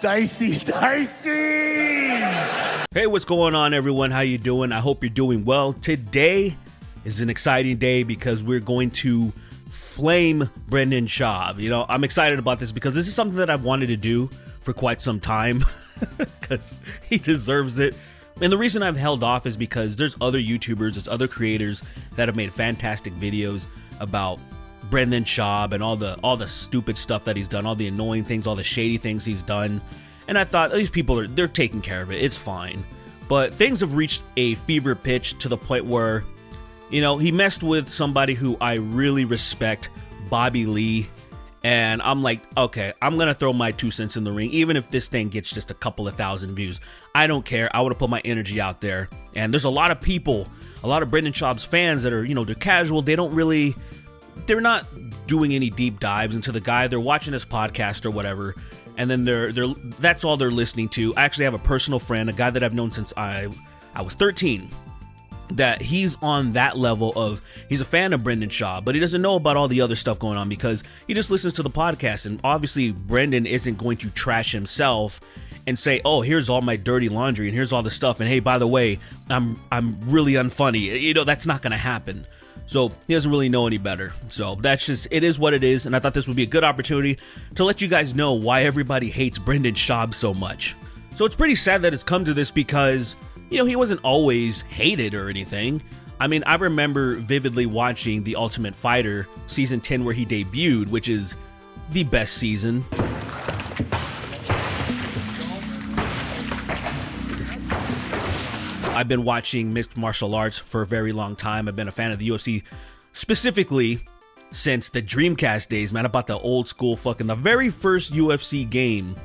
Dicey. Hey, what's going on, everyone? How you doing? I hope you're doing well. Today is an exciting day because we're going to flame Brendan Schaub. You know, I'm excited about this because this is something that I've wanted to do for quite some time because he deserves it. And the reason I've held off is because there's other YouTubers, there's other creators that have made fantastic videos about Brendan Schaub and all the stupid stuff that he's done, all the annoying things, all the shady things he's done. And I thought, these people they're taking care of it. It's fine. But things have reached a fever pitch to the point where, you know, he messed with somebody who I really respect, Bobby Lee. And I'm like, okay, I'm going to throw my 2 cents in the ring, even if this thing gets just a couple of thousand views. I don't care. I want to put my energy out there. And there's a lot of people, a lot of Brendan Schaub's fans that are, you know, they're casual. They're not doing any deep dives into the guy. They're watching this podcast or whatever. And then that's all they're listening to. I actually have a personal friend, a guy that I've known since I was 13, that he's on that level of, he's a fan of Brendan Schaub, but he doesn't know about all the other stuff going on because he just listens to the podcast. And obviously Brendan isn't going to trash himself and say, oh, here's all my dirty laundry and here's all the stuff. And hey, by the way, I'm really unfunny. You know, that's not going to happen. So he doesn't really know any better. So that's just, it is what it is. And I thought this would be a good opportunity to let you guys know why everybody hates Brendan Schaub so much. So it's pretty sad that it's come to this because, you know, he wasn't always hated or anything. I mean, I remember vividly watching The Ultimate Fighter season 10 where he debuted, which is the best season. I've been watching mixed martial arts for a very long time. I've been a fan of the UFC specifically since the Dreamcast days, man. About the old school the very first UFC game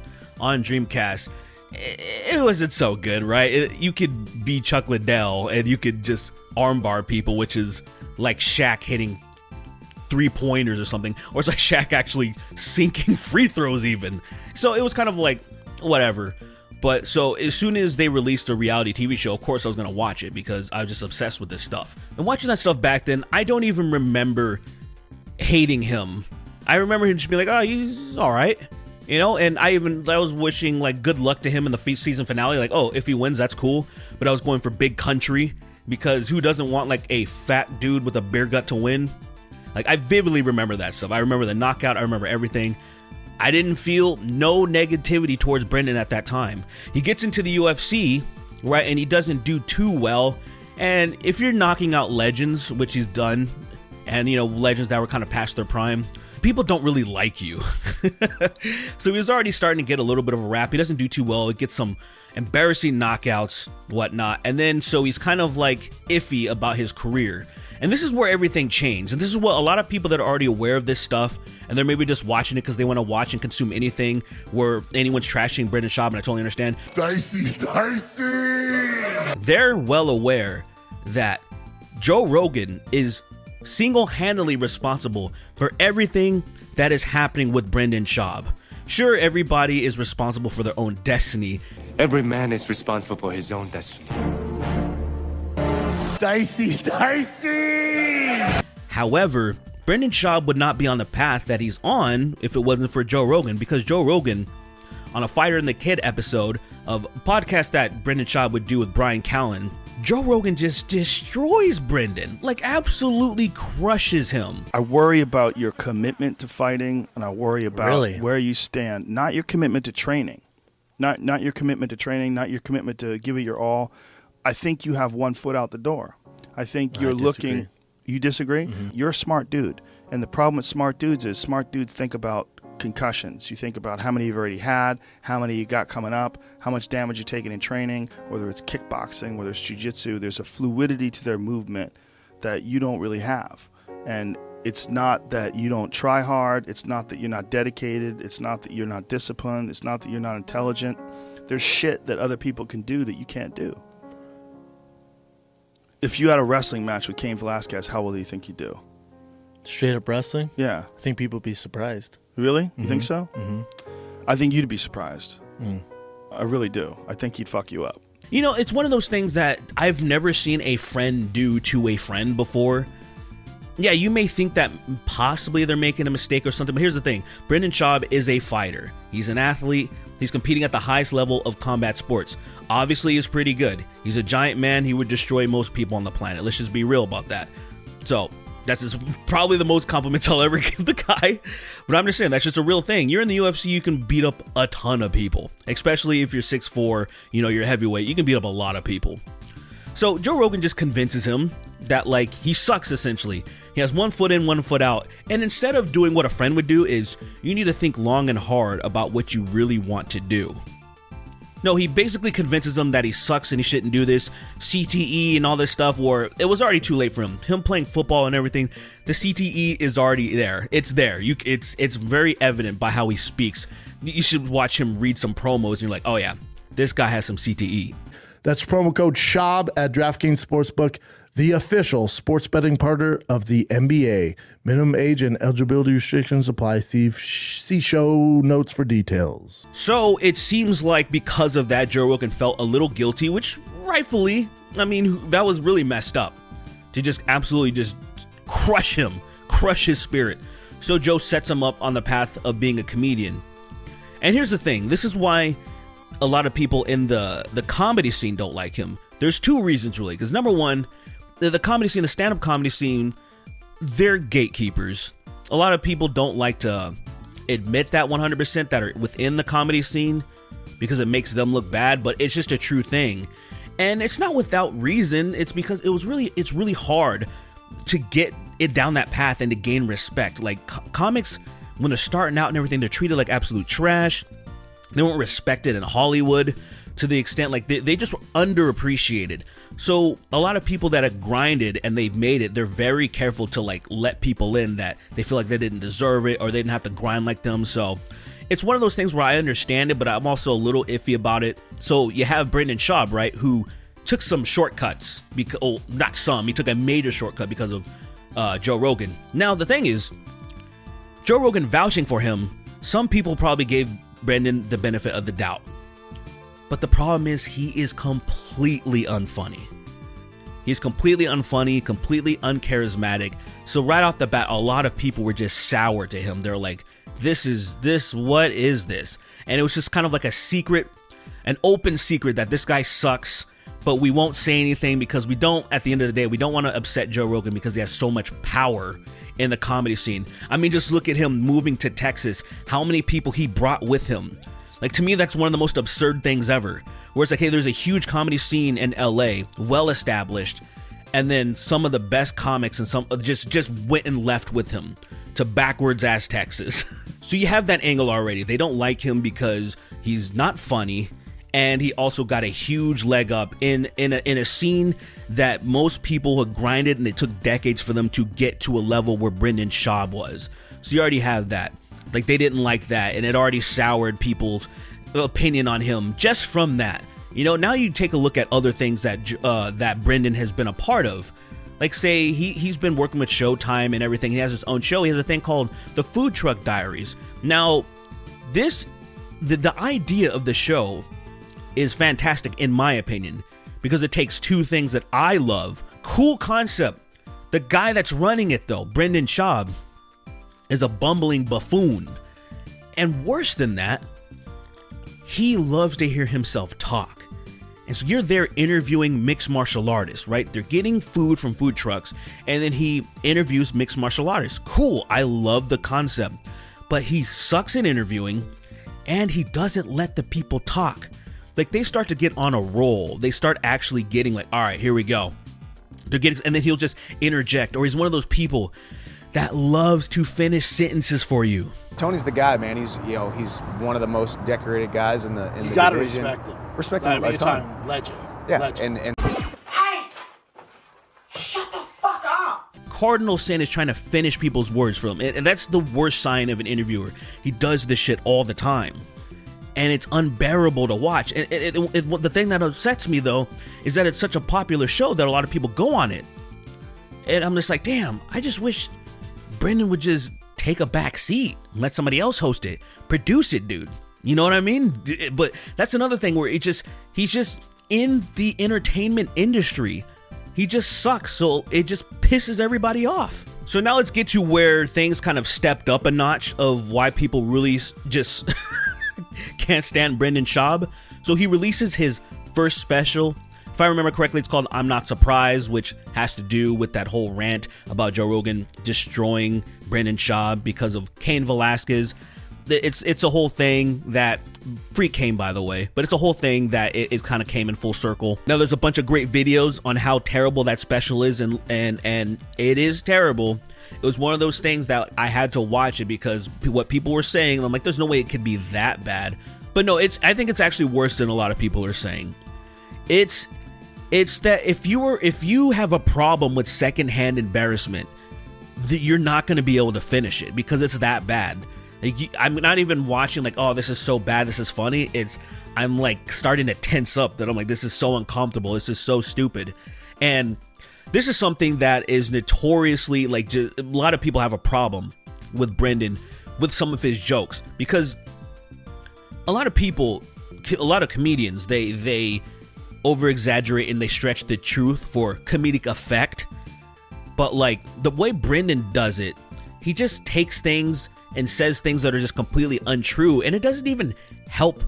on Dreamcast. It wasn't so good, right? You could be Chuck Liddell and you could just armbar people, which is like Shaq hitting 3-pointers or something. Or it's like Shaq actually sinking free throws even. So it was kind of like, whatever. But so as soon as they released a reality TV show, of course I was going to watch it because I was just obsessed with this stuff. And watching that stuff back then, I don't even remember hating him. I remember him just being like, oh, he's all right. You know, and I was wishing like good luck to him in the season finale. Like, oh, if he wins, that's cool. But I was going for Big Country because who doesn't want like a fat dude with a beer gut to win? Like, I vividly remember that stuff. I remember the knockout. I remember everything. I didn't feel no negativity towards Brendan at that time. He gets into the UFC, right, and he doesn't do too well. And if you're knocking out legends, which he's done, and, you know, legends that were kind of past their prime, people don't really like you. So he was already starting to get a little bit of a rap. He doesn't do too well. He gets some embarrassing knockouts, whatnot. And then so he's kind of like iffy about his career. And this is where everything changed. And this is what a lot of people that are already aware of this stuff, and they're maybe just watching it because they want to watch and consume anything where anyone's trashing Brendan Schaub, and I totally understand. Dicey. They're well aware that Joe Rogan is single-handedly responsible for everything that is happening with Brendan Schaub. Sure, everybody is responsible for their own destiny. Every man is responsible for his own destiny. Dicey. However, Brendan Schaub would not be on the path that he's on if it wasn't for Joe Rogan, because Joe Rogan, on a Fighter and the Kid episode of a podcast that Brendan Schaub would do with Brian Callen, Joe Rogan just destroys Brendan, like absolutely crushes him. I worry about your commitment to fighting, and I worry about where you stand, not your commitment to training. Not your commitment to training, not your commitment to give it your all. I think you have one foot out the door. I think you're looking... You disagree? Mm-hmm. You're a smart dude. And the problem with smart dudes is smart dudes think about concussions. You think about how many you've already had, how many you got coming up, how much damage you're taking in training, whether it's kickboxing, whether it's jiu-jitsu. There's a fluidity to their movement that you don't really have. And it's not that you don't try hard. It's not that you're not dedicated. It's not that you're not disciplined. It's not that you're not intelligent. There's shit that other people can do that you can't do. If you had a wrestling match with Cain Velasquez, how well do you think you'd do? Straight up wrestling? Yeah. I think people would be surprised. Really? You think so? Mm-hmm. I think you'd be surprised. I really do. I think he'd fuck you up. You know, it's one of those things that I've never seen a friend do to a friend before. yeah, you may think that possibly they're making a mistake or something, but here's the thing. Brendan Schaub is a fighter. He's an athlete. He's competing at the highest level of combat sports. Obviously, he's pretty good. He's a giant man. He would destroy most people on the planet. Let's just be real about that. So that's probably the most compliments I'll ever give the guy. But I'm just saying, that's just a real thing. You're in the UFC, you can beat up a ton of people, especially if you're 6'4", you're heavyweight. You can beat up a lot of people. So Joe Rogan just convinces him that, like, he sucks, essentially. He has 1 foot in, 1 foot out. And instead of doing what a friend would do, is you need to think long and hard about what you really want to do. No, he basically convinces him that he sucks and he shouldn't do this. CTE and all this stuff, where it was already too late for him. Him playing football and everything, the CTE is already there. It's there. It's very evident by how he speaks. You should watch him read some promos and you're like, oh yeah, this guy has some CTE. That's promo code Schaub at DraftKings Sportsbook, the official sports betting partner of the NBA. Minimum age and eligibility restrictions apply. See show notes for details. So it seems like because of that, Joe Rogan felt a little guilty, which rightfully, that was really messed up. To just absolutely just crush him, crush his spirit. So Joe sets him up on the path of being a comedian. And here's the thing. This is why a lot of people in the comedy scene don't like him. There's 2 reasons, really. Because number one, the comedy scene, the stand-up comedy scene, they're gatekeepers. A lot of people don't like to admit that 100% that are within the comedy scene because it makes them look bad, but it's just a true thing. And it's not without reason. It's because it's really hard to get it down that path and to gain respect. Like, comics, when they're starting out and everything, they're treated like absolute trash. They weren't respected in Hollywood to the extent, like, they just were underappreciated. So a lot of people that have grinded and they've made it, they're very careful to, like, let people in that they feel like they didn't deserve it or they didn't have to grind like them. So it's one of those things where I understand it, but I'm also a little iffy about it. So you have Brendan Schaub, right, who took some shortcuts. Not some. He took a major shortcut because of Joe Rogan. Now, the thing is, Joe Rogan vouching for him, some people probably gave Brendan the benefit of the doubt. But the problem is he is completely unfunny. He's completely unfunny, completely uncharismatic. So right off the bat, a lot of people were just sour to him. They're like, what is this? And it was just kind of like a secret, an open secret that this guy sucks, but we won't say anything because we don't, at the end of the day, we don't want to upset Joe Rogan because he has so much power in the comedy scene. Just look at him moving to Texas, how many people he brought with him. Like, to me, that's one of the most absurd things ever. Where it's like, hey, there's a huge comedy scene in LA, well established, and then some of the best comics and some just went and left with him to backwards ass Texas. So you have that angle already. They don't like him because he's not funny, and he also got a huge leg up in a scene that most people had grinded, and it took decades for them to get to a level where Brendan Schaub was. So you already have that. Like, they didn't like that, and it already soured people's opinion on him just from that. Now you take a look at other things that Brendan has been a part of. Like, say, he's been working with Showtime and everything. He has his own show. He has a thing called The Food Truck Diaries. Now, the idea of the show is fantastic, in my opinion, because it takes 2 things that I love. Cool concept. The guy that's running it, though, Brendan Schaub, is a bumbling buffoon. And worse than that, he loves to hear himself talk. And so you're there interviewing mixed martial artists, right? They're getting food from food trucks, and then he interviews mixed martial artists. Cool, I love the concept. But he sucks at interviewing, and he doesn't let the people talk. Like, they start to get on a roll. They start actually getting like, all right, here we go. And then he'll just interject, or he's one of those people that loves to finish sentences for you. Tony's the guy, man. He's one of the most decorated guys in the you gotta division. Respect him. Respect him a ton. Legend. Yeah. Legend. And hey, shut the fuck up. Cardinal sin is trying to finish people's words for him, and that's the worst sign of an interviewer. He does this shit all the time, and it's unbearable to watch. And the thing that upsets me, though, is that it's such a popular show that a lot of people go on it. And I'm just like, damn, I just wish Brendan would just take a back seat and let somebody else host it. Produce it, dude. You know what I mean? But that's another thing where he's just in the entertainment industry. He just sucks, so it just pisses everybody off. So now let's get to where things kind of stepped up a notch of why people really just can't stand Brendan Schaub. So he releases his first special. If I remember correctly, it's called I'm Not Surprised, which has to do with that whole rant about Joe Rogan destroying Brendan Schaub because of Cain Velasquez. It's a whole thing that free came, by the way, but it's a whole thing that it kind of came in full circle. Now there's a bunch of great videos on how terrible that special is, and it is terrible. It was one of those things that I had to watch it because what people were saying, I'm like, there's no way it could be that bad. But no, I think it's actually worse than a lot of people are saying. It's that if you have a problem with secondhand embarrassment, you're not going to be able to finish it because it's that bad. Like, I'm not even watching like, oh, this is so bad, this is funny. I'm like starting to tense up that I'm like, this is so uncomfortable, this is so stupid. And this is something that is notoriously like, a lot of people have a problem with Brendan with some of his jokes because a lot of comedians, they over exaggerate and they stretch the truth for comedic effect. But like the way Brendan does it, he just takes things and says things that are just completely untrue, and it doesn't even help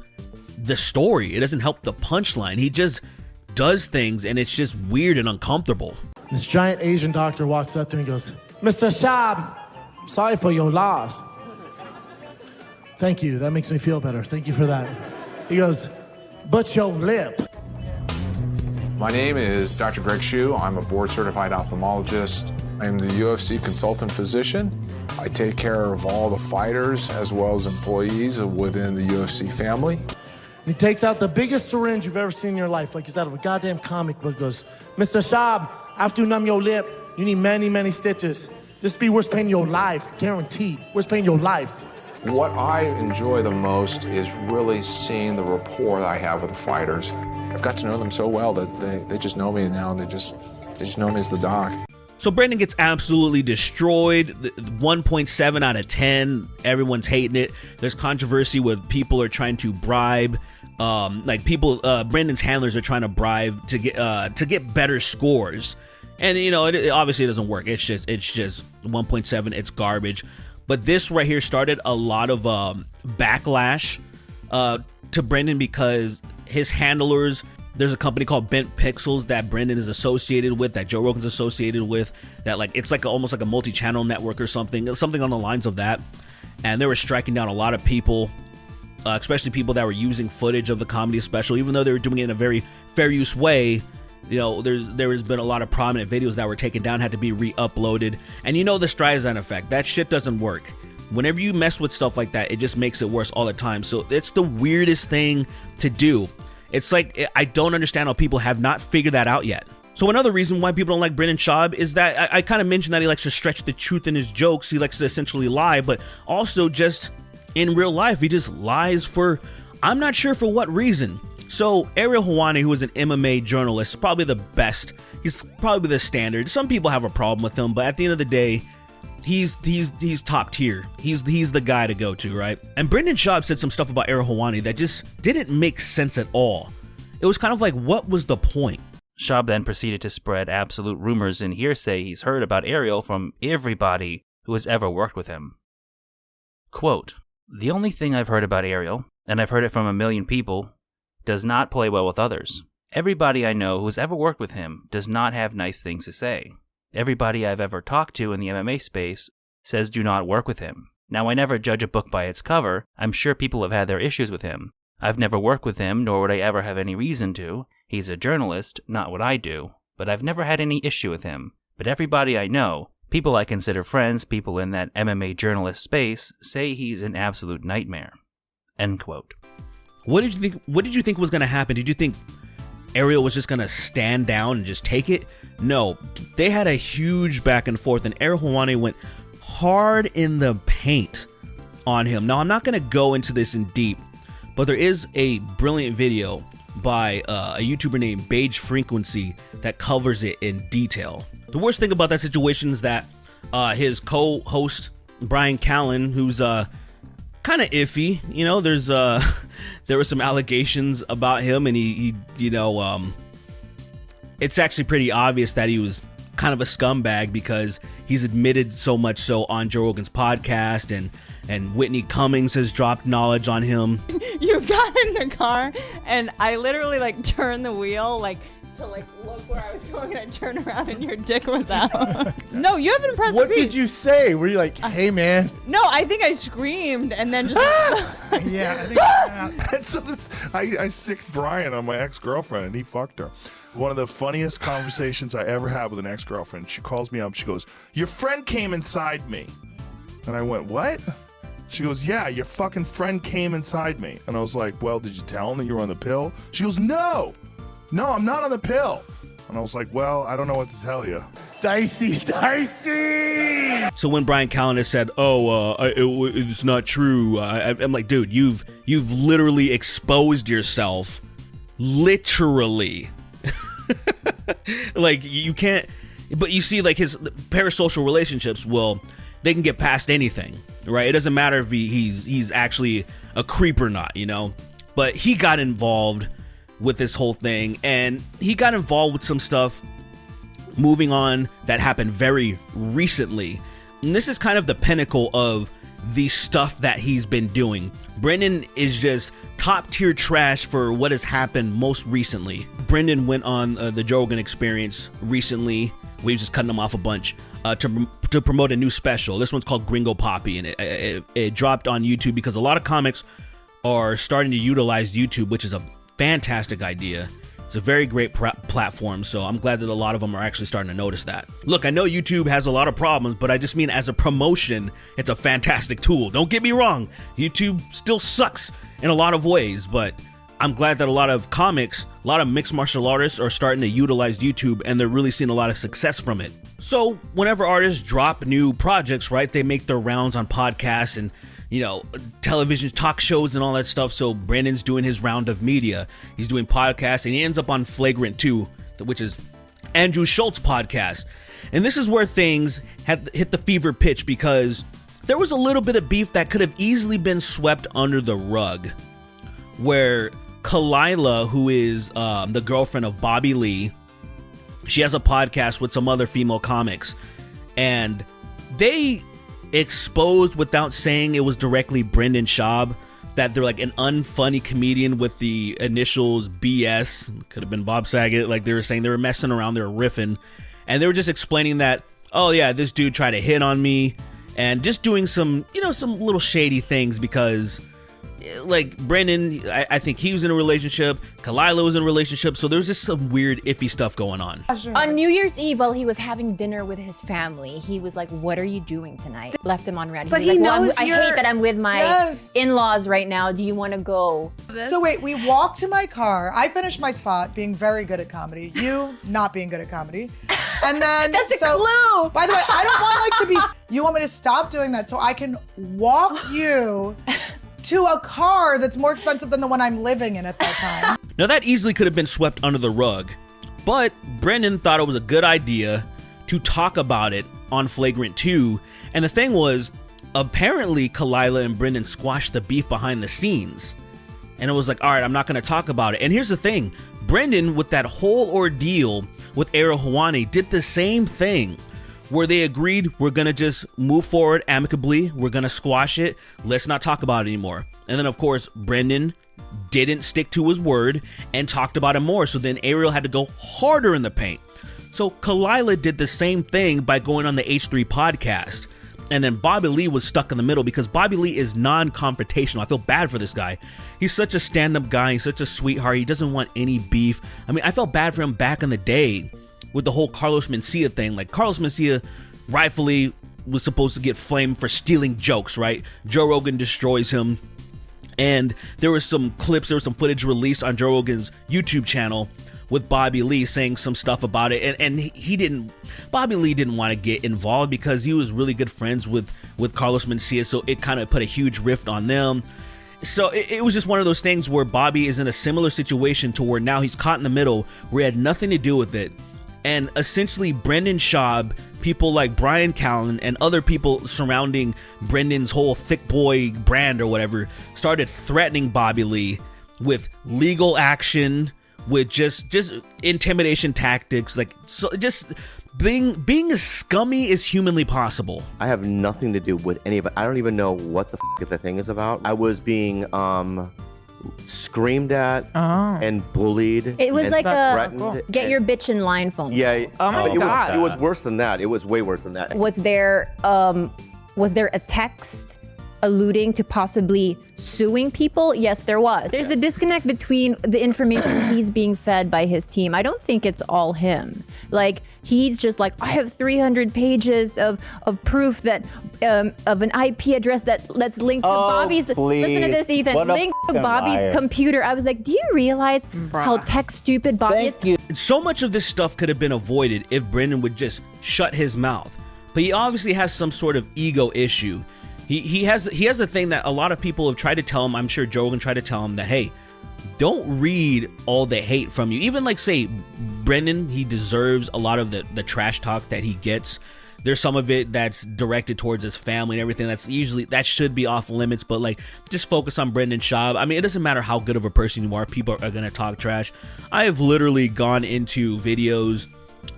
the story. It doesn't help the punchline. He just does things and it's just weird and uncomfortable. This giant Asian doctor walks up to me and goes, Mr. Schaub, sorry for your loss. Thank you, that makes me feel better. Thank you for that. He goes, but your lip. My name is Dr. Greg Shue. I'm a board-certified ophthalmologist. I'm the UFC consultant physician. I take care of all the fighters as well as employees within the UFC family. He takes out the biggest syringe you've ever seen in your life, like he's out of a goddamn comic book. Goes, Mr. Schaub, after you numb your lip, you need many, many stitches. This be worst pain in your life, guaranteed. Worst pain in your life. What I enjoy the most is really seeing the rapport that I have with the fighters. I've got to know them so well that they just know me now, and they just know me as the doc. So Brendan gets absolutely destroyed. 1.7 out of 10. Everyone's hating it. There's controversy with people are trying to bribe, Brendan's handlers are trying to bribe to get better scores, and you know it obviously doesn't work. It's just 1.7. It's garbage. But this right here started a lot of backlash to Brendan because his handlers. There's a company called Bent Pixels that Brendan is associated with, that Joe Rogan's associated with, that like it's like almost like a multi-channel network or something on the lines of that. And they were striking down a lot of people, especially people that were using footage of the comedy special, even though they were doing it in a very fair use way. You know, there has been a lot of prominent videos that were taken down, had to be re-uploaded. And you know the Streisand effect, that shit doesn't work. Whenever you mess with stuff like that, it just makes it worse all the time. So it's the weirdest thing to do. It's like, I don't understand how people have not figured that out yet. So another reason why people don't like Brendan Schaub is that I kind of mentioned that he likes to stretch the truth in his jokes. He likes to essentially lie, but also just in real life, he just lies for, I'm not sure for what reason. So Ariel Helwani, who is an MMA journalist, probably the best. He's probably the standard. Some people have a problem with him, but at the end of the day, he's top tier. He's the guy to go to, right? And Brendan Schaub said some stuff about Ariel Helwani that just didn't make sense at all. It was kind of like, what was the point? Schaub then proceeded to spread absolute rumors and hearsay he's heard about Ariel from everybody who has ever worked with him. Quote, "The only thing I've heard about Ariel, and I've heard it from a million people, does not play well with others. Everybody I know who's ever worked with him does not have nice things to say. Everybody I've ever talked to in the MMA space says do not work with him. Now, I never judge a book by its cover. I'm sure people have had their issues with him. I've never worked with him, nor would I ever have any reason to. He's a journalist, not what I do. But I've never had any issue with him. But everybody I know, people I consider friends, people in that MMA journalist space, say he's an absolute nightmare." End quote. What did you think was going to happen? Did you think Ariel was just going to stand down and just take it? No, they had a huge back and forth, and Ariel Helwani went hard in the paint on him. Now, I'm not going to go into this in deep, but there is a brilliant video by a YouTuber named Beige Frequency that covers it in detail. The worst thing about that situation is that his co-host, Brian Callen, who's kind of iffy, you know, there were some allegations about him, and he it's actually pretty obvious that he was kind of a scumbag because he's admitted so much so on Joe Rogan's podcast, and Whitney Cummings has dropped knowledge on him. You got in the car and I literally like turned the wheel like to like look where I was going, and I turned around and your dick was out. No, you have an impressive What piece. did you say? Were you like, hey, man? No, I think I screamed and then just. Yeah, I think so I sicked Brian on my ex-girlfriend, and he fucked her. One of the funniest conversations I ever had with an ex-girlfriend. She calls me up. She goes, "Your friend came inside me." And I went, "What?" She goes, "Yeah, your fucking friend came inside me." And I was like, "Well, did you tell him that you were on the pill?" She goes, No, I'm not on the pill. And I was like, "Well, I don't know what to tell you." Dicey. So when Brian Callen said, it's not true, I'm like, dude, you've literally exposed yourself. Literally. Like, you can't, but you see, like, his parasocial relationships, well, they can get past anything, right? It doesn't matter if he's actually a creep or not, you know? But he got involved with this whole thing, and he got involved with some stuff moving on that happened very recently. And this is kind of the pinnacle of the stuff that he's been doing. Brendan is just top tier trash for what has happened most recently. Brendan went on the Joe Rogan Experience recently. We've just cutting him off a bunch to promote a new special. This one's called Gringo Poppy, and it dropped on YouTube because a lot of comics are starting to utilize YouTube, which is a fantastic idea. It's a very great platform, so I'm glad that a lot of them are actually starting to notice that. Look, I know YouTube has a lot of problems, but I just mean as a promotion, it's a fantastic tool. Don't get me wrong, YouTube still sucks in a lot of ways, but I'm glad that a lot of comics, a lot of mixed martial artists are starting to utilize YouTube, and they're really seeing a lot of success from it. So whenever artists drop new projects, right, they make their rounds on podcasts and, you know, television talk shows and all that stuff. So Brandon's doing his round of media. He's doing podcasts, and he ends up on Flagrant 2, which is Andrew Schultz's podcast. And this is where things had hit the fever pitch, because there was a little bit of beef that could have easily been swept under the rug, where Kalila, who is the girlfriend of Bobby Lee, she has a podcast with some other female comics, and they exposed, without saying it was directly Brendan Schaub, that they're like an unfunny comedian with the initials BS. Could have been Bob Saget. Like, they were saying they were messing around, they were riffing, and they were just explaining that, oh yeah, this dude tried to hit on me, and just doing some, you know, some little shady things, because like Brendan, I think he was in a relationship, Kalila was in a relationship, so there's just some weird iffy stuff going on. On New Year's Eve, while he was having dinner with his family, he was like, "What are you doing tonight?" Left him on red. But was he like, knows I hate that I'm with my in-laws right now. Do you want to go? So wait, we walked to my car. I finished my spot, being very good at comedy. You not being good at comedy. And then That's a clue. By the way, I don't want like to be. You want me to stop doing that so I can walk you to a car that's more expensive than the one I'm living in at that time. Now that easily could have been swept under the rug, but Brendan thought it was a good idea to talk about it on Flagrant 2. And the thing was, apparently Kalila and Brendan squashed the beef behind the scenes. And it was like, all right, I'm not going to talk about it. And here's the thing, Brendan, with that whole ordeal with Ariel Helwani, did the same thing, where they agreed, we're going to just move forward amicably, we're going to squash it, let's not talk about it anymore. And then, of course, Brendan didn't stick to his word and talked about it more, so then Ariel had to go harder in the paint. So Kalila did the same thing by going on the H3 podcast. And then Bobby Lee was stuck in the middle, because Bobby Lee is non-confrontational. I feel bad for this guy. He's such a stand-up guy, he's such a sweetheart, he doesn't want any beef. I mean, I felt bad for him back in the day with the whole Carlos Mencia thing. Like, Carlos Mencia rightfully was supposed to get flamed for stealing jokes, right? Joe Rogan destroys him. And there was some clips, there was some footage released on Joe Rogan's YouTube channel with Bobby Lee saying some stuff about it. And Bobby Lee didn't want to get involved because he was really good friends with Carlos Mencia. So it kind of put a huge rift on them. So it was just one of those things where Bobby is in a similar situation to where now he's caught in the middle, where he had nothing to do with it. And essentially Brendan Schaub, people like Brian Callen, and other people surrounding Brendan's whole thick boy brand or whatever started threatening Bobby Lee with legal action, with just intimidation tactics, like, so just being as scummy as humanly possible. I have nothing to do with any of it. I don't even know what the the thing is about. I was being screamed at and bullied. It was and like threatened. get your bitch in line phone. Yeah. Oh my God. It was worse than that. It was way worse than that. Was there a text alluding to possibly suing people? Yes, there was. There's a disconnect between the information he's being fed by his team. I don't think it's all him. Like, he's just like, I have 300 pages of proof that of an IP address that's linked to Bobby's. Please. Listen to this, Ethan. What a linked to Bobby's liar. computer. I was like, do you realize how tech stupid Bobby is? So much of this stuff could have been avoided if Brendan would just shut his mouth. But he obviously has some sort of ego issue. He has a thing that a lot of people have tried to tell him. I'm sure Joe Rogan tried to tell him that, hey, don't read all the hate from you. Even like, say, Brendan, he deserves a lot of the trash talk that he gets. There's some of it that's directed towards his family and everything. That should be off limits, but like, just focus on Brendan Schaub. I mean, it doesn't matter how good of a person you are. People are going to talk trash. I have literally gone into videos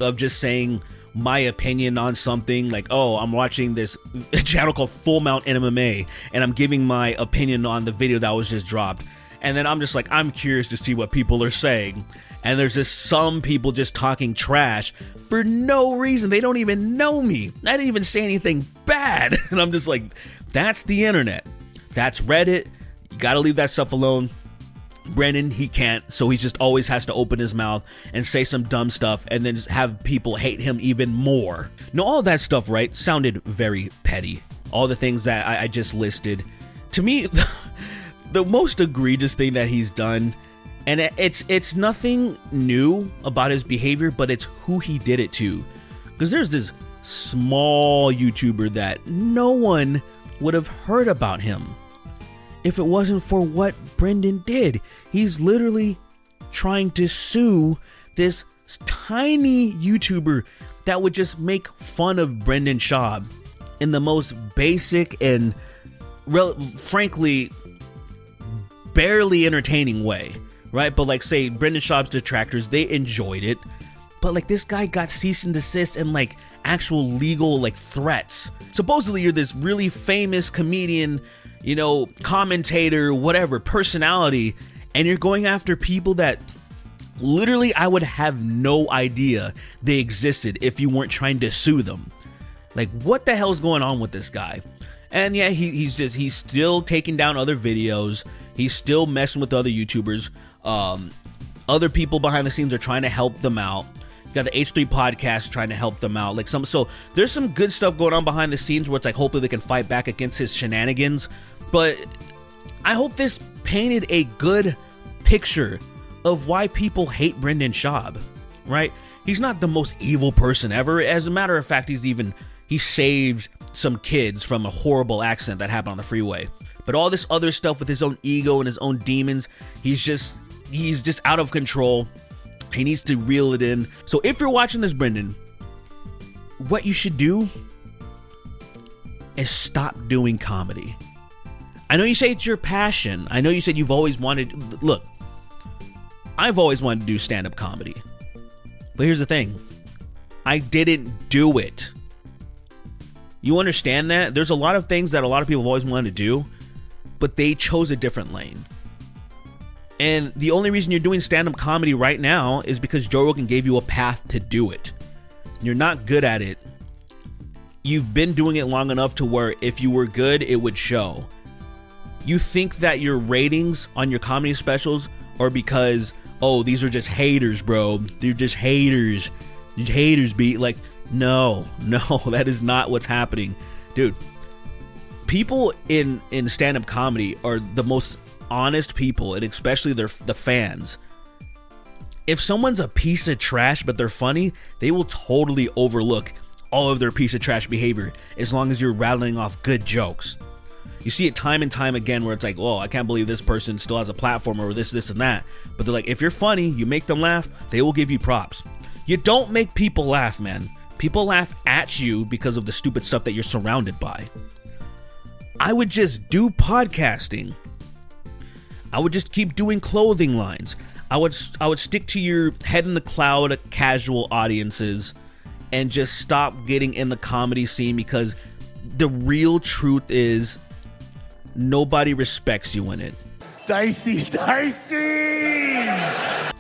of just saying my opinion on something, like, oh, I'm watching this channel called Full Mount MMA and I'm giving my opinion on the video that was just dropped, and then I'm just like, I'm curious to see what people are saying, and there's just some people just talking trash for no reason. They don't even know me. I didn't even say anything bad. And I'm just like, that's the internet, that's Reddit. You gotta leave that stuff alone. Brendan, he can't, so he just always has to open his mouth and say some dumb stuff and then have people hate him even more. Now, all that stuff, right, sounded very petty. All the things that I just listed. To me, the most egregious thing that he's done, and it's nothing new about his behavior, but it's who he did it to. Because there's this small YouTuber that no one would have heard about him if it wasn't for what Brendan did. He's literally trying to sue this tiny YouTuber that would just make fun of Brendan Schaub in the most basic and frankly barely entertaining way, right? But like, say, Brendan Schaub's detractors, they enjoyed it, but like, this guy got cease and desist and like actual legal like threats. Supposedly you're this really famous comedian, you know, commentator, whatever, personality, and you're going after people that literally I would have no idea they existed if you weren't trying to sue them. Like, what the hell is going on with this guy? And yeah, he's still taking down other videos. He's still messing with other YouTubers. Other people behind the scenes are trying to help them out. You got the H3 podcast trying to help them out. So there's some good stuff going on behind the scenes where it's like, hopefully they can fight back against his shenanigans. But I hope this painted a good picture of why people hate Brendan Schaub, right? He's not the most evil person ever. As a matter of fact, he saved some kids from a horrible accident that happened on the freeway. But all this other stuff with his own ego and his own demons, he's just out of control. He needs to reel it in. So if you're watching this, Brendan, what you should do is stop doing comedy. I know you say it's your passion. I know you said you've always wanted... Look, I've always wanted to do stand-up comedy. But here's the thing. I didn't do it. You understand that? There's a lot of things that a lot of people have always wanted to do, but they chose a different lane. And the only reason you're doing stand-up comedy right now is because Joe Rogan gave you a path to do it. You're not good at it. You've been doing it long enough to where if you were good, it would show. You think that your ratings on your comedy specials are because, oh, these are just haters, bro. They're just haters. These haters be like, no, that is not what's happening. Dude, people in stand-up comedy are the most honest people, and especially the fans. If someone's a piece of trash but they're funny, they will totally overlook all of their piece of trash behavior as long as you're rattling off good jokes. You see it time and time again where it's like, oh, I can't believe this person still has a platform or this and that. But they're like, if you're funny, you make them laugh, they will give you props. You don't make people laugh, man. People laugh at you because of the stupid stuff that you're surrounded by. I would just do podcasting. I would just keep doing clothing lines. I would stick to your head in the cloud casual audiences and just stop getting in the comedy scene, because the real truth is nobody respects you in it. Dicey.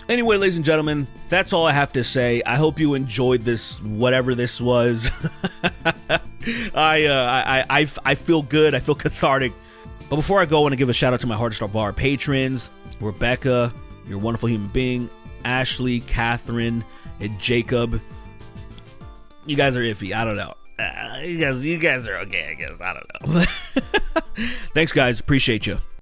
Anyway, ladies and gentlemen, that's all I have to say. I hope you enjoyed this, whatever this was. I feel good. I feel cathartic. But before I go, I want to give a shout out to my Hardest of our patrons: Rebecca, you're a wonderful human being; Ashley, Catherine, and Jacob. You guys are iffy. I don't know. You guys are okay, I guess. I don't know. Thanks, guys. Appreciate you.